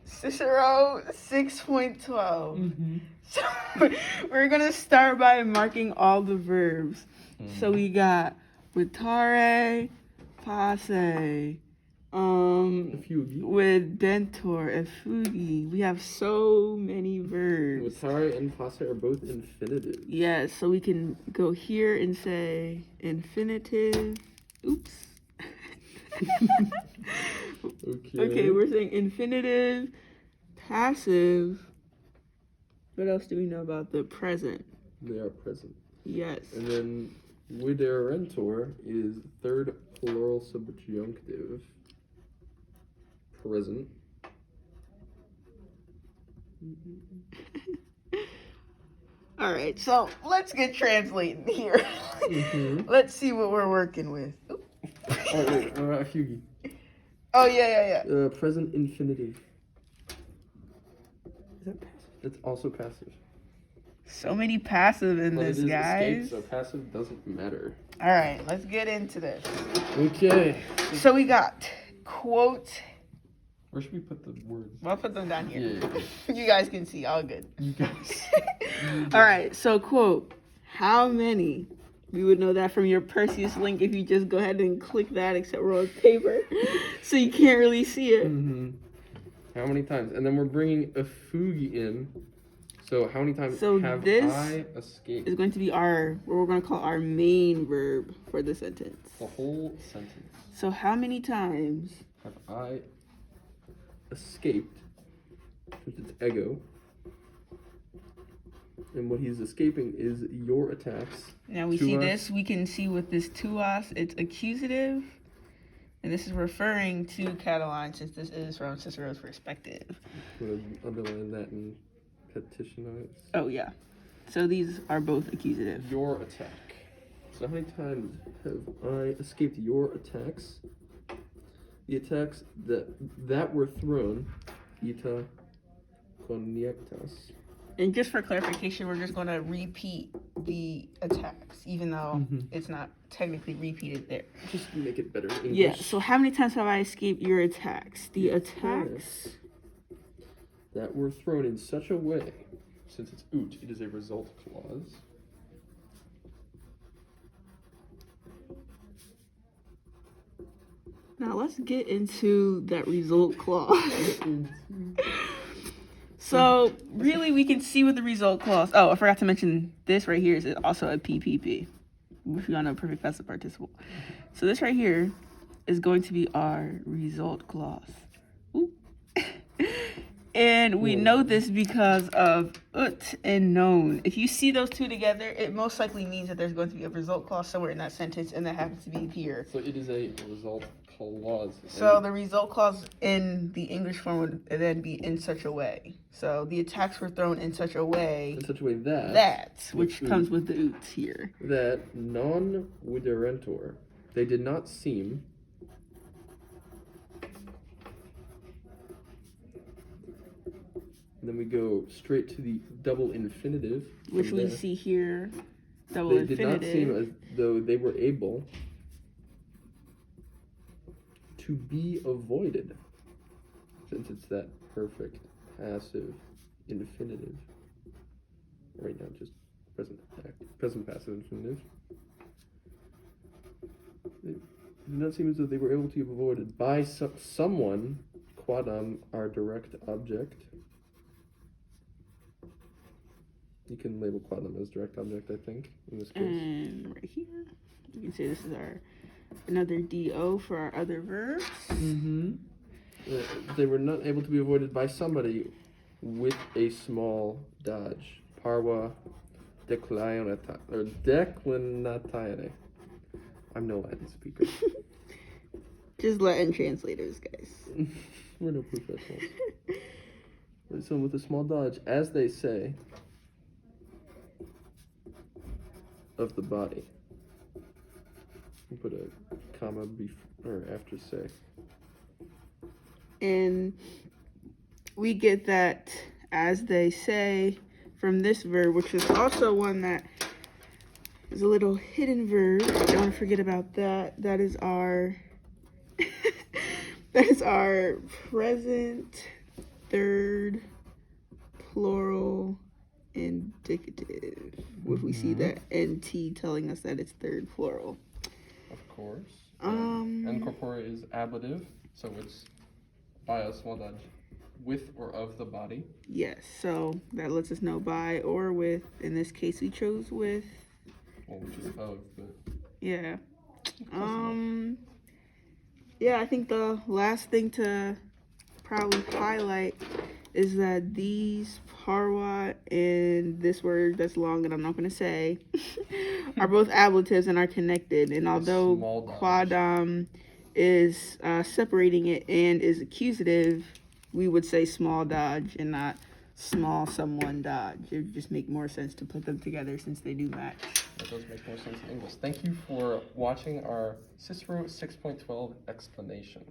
Cicero 6.12. So we're gonna start by marking all the verbs. So we got vitare, passe, with dentor, effugi. We have so many verbs. Vitare and passe are both infinitive. Yes, so we can go here and say infinitive. Oops. Okay, we're saying infinitive, passive. What else do we know about the present? They are present. Yes. And then viderentur is third plural subjunctive. Present. All right, so let's get translating here. Let's see what we're working with. Fugi. Oh, yeah. Present infinitive. Is that passive? It's also passive. So many passive in this, guys. Escape, so passive doesn't matter. All right, let's get into this. Okay. So we got quote. Where should we put the words? I'll put them down here. Yeah. You guys can see. All good. You guys. All right, so quote. How many? We would know that from your Perseus link if you just go ahead and click that, except we're on paper, so you can't really see it. How many times? And then we're bringing a fugi in. So how many times have this I escaped? Is going to be what we're going to call our main verb for the sentence. The whole sentence. So how many times have I escaped, since it's ego, and what he's escaping is your attacks. Now we see this, we can see with this tuos, it's accusative, and this is referring to Catiline, since this is from Cicero's perspective. I'm going to underline that and petitionize. Oh yeah, so these are both accusative. Your attack. So how many times have I escaped your attacks? The attacks that were thrown, ita connectas. And just for clarification, we're just going to repeat the attacks, even though it's not technically repeated there. Just to make it better in English. Yeah, so how many times have I escaped your attacks? The attacks that were thrown in such a way, since it's ut, it is a result clause. Now let's get into that result clause. So really we can see with the result clause. Oh, I forgot to mention this right here is also a PPP. If you want a perfect passive participle. So this right here is going to be our result clause. Ooh. And we know this because of ut and known. If you see those two together, it most likely means that there's going to be a result clause somewhere in that sentence, and that happens to be here. So it is a result clause. So the result clause in the English form would then be in such a way. So the attacks were thrown in such a way. In such a way that. Which comes with the ut here. That non viderentur, they did not seem. And then we go straight to the double infinitive. Which we see here. Double infinitive. They did not seem as though they were able to be avoided, since it's that perfect passive infinitive. Right now, just present passive infinitive. They did not seem as though they were able to be avoided by someone, quadam, our direct object. You can label quadam as direct object, I think, in this case. And right here, you can say this is another DO for our other verbs. They were not able to be avoided by somebody with a small dodge. Parva declinatare. I'm no Latin speaker. Just Latin translators, guys. We're no professionals. So with a small dodge, as they say, of the body. We'll put a comma before or after say. And we get that, as they say, from this verb, which is also one that is a little hidden verb. Don't want to forget about that. That is our that is our present third plural indicative. If we see that NT telling us that it's third plural. Of course. And corpore is ablative, so it's by a small dodge with or of the body. Yes, so that lets us know by or with. In this case, we chose with. Well, which is of, but Yeah. Yeah, I think the last thing to probably highlight is that these parwa and this word that's long and I'm not going to say are both ablatives and are connected. And although quadam is separating it and is accusative, we would say small dodge and not small someone dodge. It would just make more sense to put them together since they do match. That does make more sense in English. Thank you for watching our Cicero 6.12 explanation.